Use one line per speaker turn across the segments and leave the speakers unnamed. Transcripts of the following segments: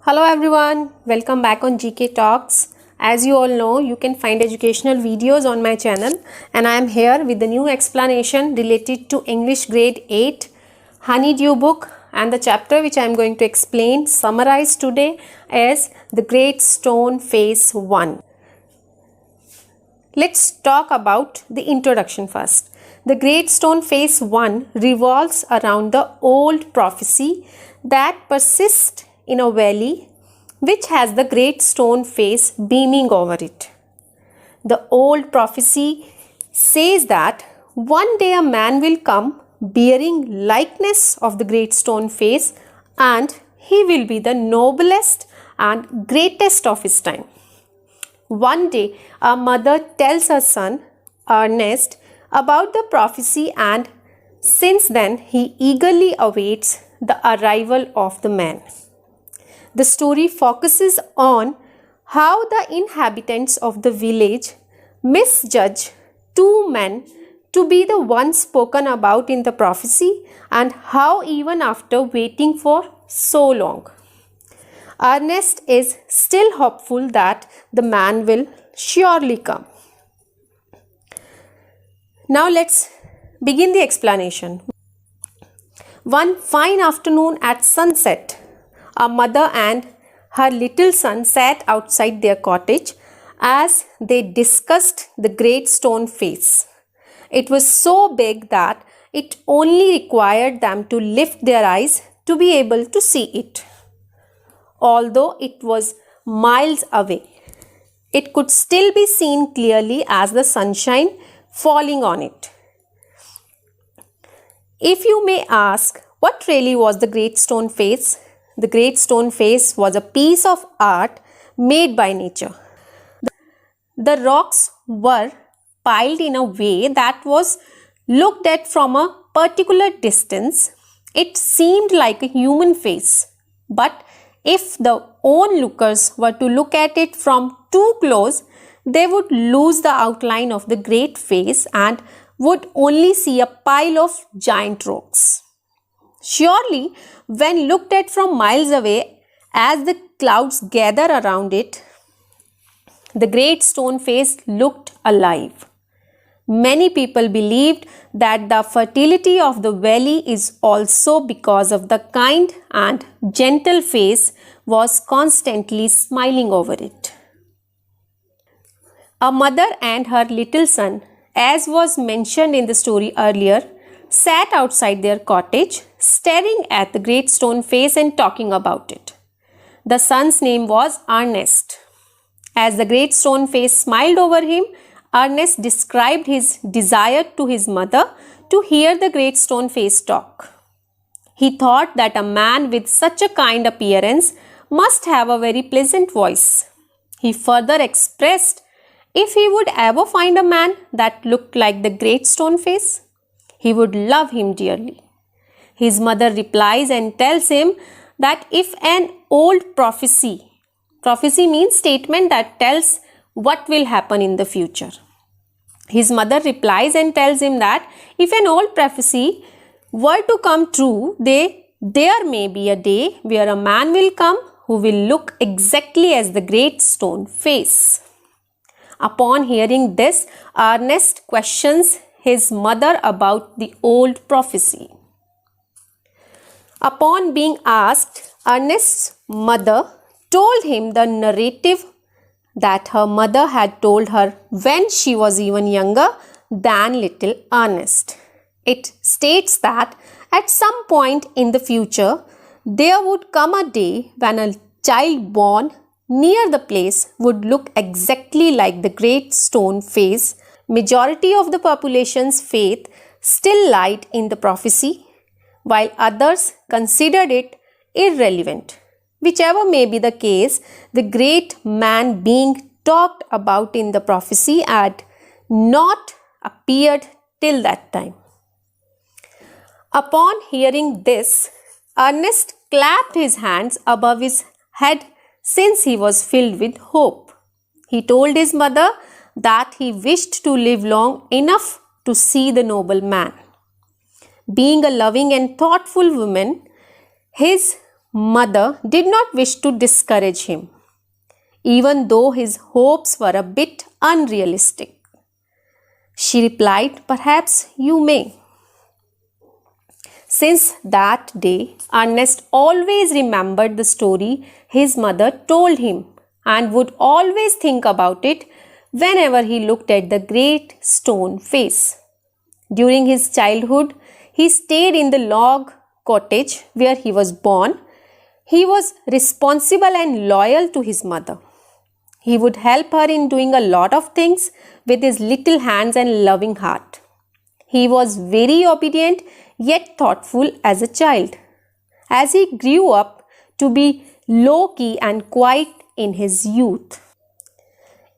Hello everyone, welcome back on GK Talks. As you all know, you can find educational videos on my channel and I am here with the new explanation related to English grade 8 Honeydew book, and the chapter which I am going to explain, summarize today is The Great Stone Face 1. Let's talk about the introduction first. The Great Stone Face 1 revolves around the old prophecy that persists in a valley which has the great stone face beaming over it. The old prophecy says that one day a man will come bearing likeness of the great stone face, and he will be the noblest and greatest of his time. One day a mother tells her son Ernest about the prophecy, and since then he eagerly awaits the arrival of the man. The story focuses on how the inhabitants of the village misjudge two men to be the ones spoken about in the prophecy, and how even after waiting for so long, Ernest is still hopeful that the man will surely come. Now let's begin the explanation. One fine afternoon at sunset, a mother and her little son sat outside their cottage as they discussed the great stone face. It was so big that it only required them to lift their eyes to be able to see it. Although it was miles away, it could still be seen clearly as the sunshine falling on it. If you may ask, what really was the great stone face? The great stone face was a piece of art made by nature. The rocks were piled in a way that was looked at from a particular distance. It seemed like a human face, but if the onlookers were to look at it from too close, they would lose the outline of the great face and would only see a pile of giant rocks. Surely, when looked at from miles away, as the clouds gather around it, the great stone face looked alive. Many people believed that the fertility of the valley is also because of the kind and gentle face was constantly smiling over it. A mother and her little son, as was mentioned in the story earlier, sat outside their cottage, staring at the great stone face and talking about it. The son's name was Ernest. As the great stone face smiled over him, Ernest described his desire to his mother to hear the great stone face talk. He thought that a man with such a kind appearance must have a very pleasant voice. He further expressed if he would ever find a man that looked like the great stone face, he would love him dearly. His mother replies and tells him that if an old prophecy means statement that tells what will happen in the future. His mother replies and tells him that if an old prophecy were to come true, there may be a day where a man will come who will look exactly as the great stone face. Upon hearing this, Ernest questions his mother about the old prophecy. Upon being asked, Ernest's mother told him the narrative that her mother had told her when she was even younger than little Ernest. It states that at some point in the future, there would come a day when a child born near the place would look exactly like the great stone face. Majority of the population's faith still lied in the prophecy, while others considered it irrelevant. Whichever may be the case, the great man being talked about in the prophecy had not appeared till that time. Upon hearing this, Ernest clapped his hands above his head since he was filled with hope. He told his mother that he wished to live long enough to see the noble man. Being a loving and thoughtful woman, his mother did not wish to discourage him, even though his hopes were a bit unrealistic. She replied, "Perhaps you may." Since that day, Ernest always remembered the story his mother told him and would always think about it whenever he looked at the great stone face. During his childhood, he stayed in the log cottage where he was born. He was responsible and loyal to his mother. He would help her in doing a lot of things with his little hands and loving heart. He was very obedient yet thoughtful as a child. As he grew up to be low-key and quiet in his youth.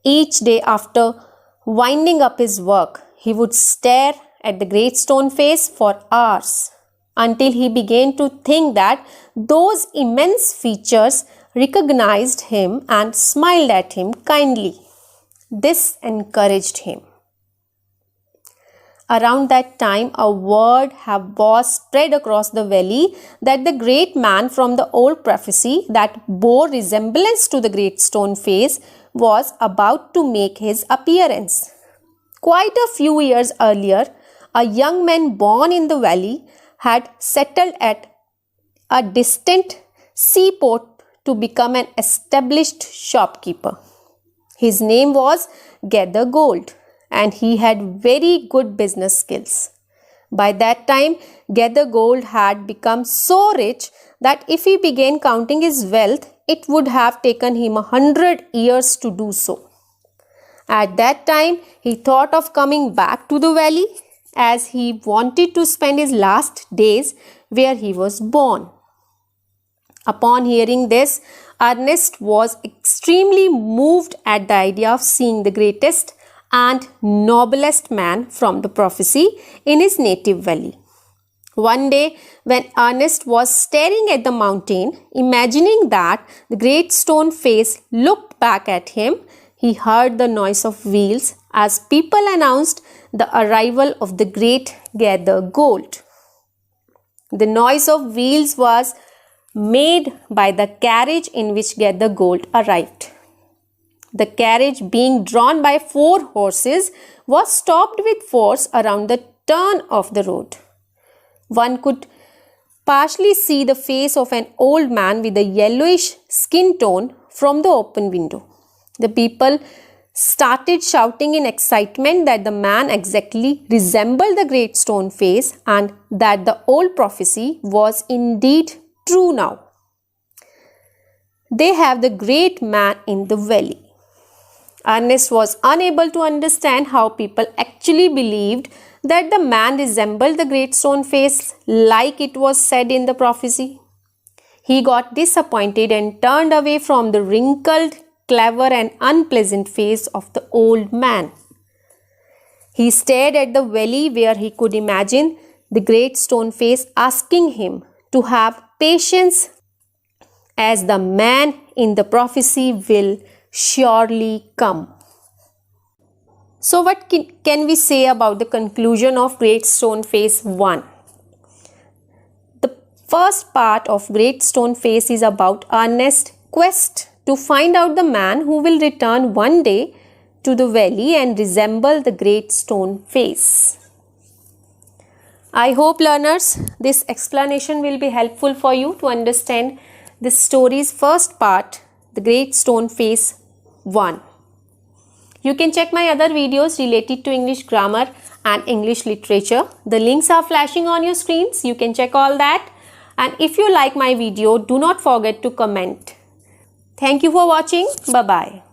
Each day after winding up his work, he would stare at the great stone face for hours until he began to think that those immense features recognized him and smiled at him kindly. This encouraged him. Around that time, a word was spread across the valley that the great man from the old prophecy that bore resemblance to the great stone face was about to make his appearance. Quite a few years earlier, a young man born in the valley had settled at a distant seaport to become an established shopkeeper. His name was Gathergold, and he had very good business skills. By that time, Gathergold had become so rich that if he began counting his wealth, it would have taken him 100 years to do so. At that time, he thought of coming back to the valley as he wanted to spend his last days where he was born. Upon hearing this, Ernest was extremely moved at the idea of seeing the greatest and noblest man from the prophecy in his native valley. One day, when Ernest was staring at the mountain, imagining that the great stone face looked back at him, he heard the noise of wheels as people announced the arrival of the great Gathergold. The noise of wheels was made by the carriage in which Gathergold arrived. The carriage, being drawn by 4 horses, was stopped with force around the turn of the road. One could partially see the face of an old man with a yellowish skin tone from the open window. The people started shouting in excitement that the man exactly resembled the great stone face and that the old prophecy was indeed true now. They have the great man in the valley. Ernest was unable to understand how people actually believed that the man resembled the great stone face like it was said in the prophecy. He got disappointed and turned away from the wrinkled, clever and unpleasant face of the old man. He stared at the valley where he could imagine the great stone face asking him to have patience as the man in the prophecy will surely come. So what can we say about the conclusion of Great Stone Face 1? The first part of Great Stone Face is about Ernest's quest to find out the man who will return one day to the valley and resemble the great stone face. I hope, learners, this explanation will be helpful for you to understand this story's first part, the Great Stone Face 1. You can check my other videos related to English grammar and English literature. The links are flashing on your screens. You can check all that. And if you like my video, do not forget to comment. Thank you for watching. Bye-bye.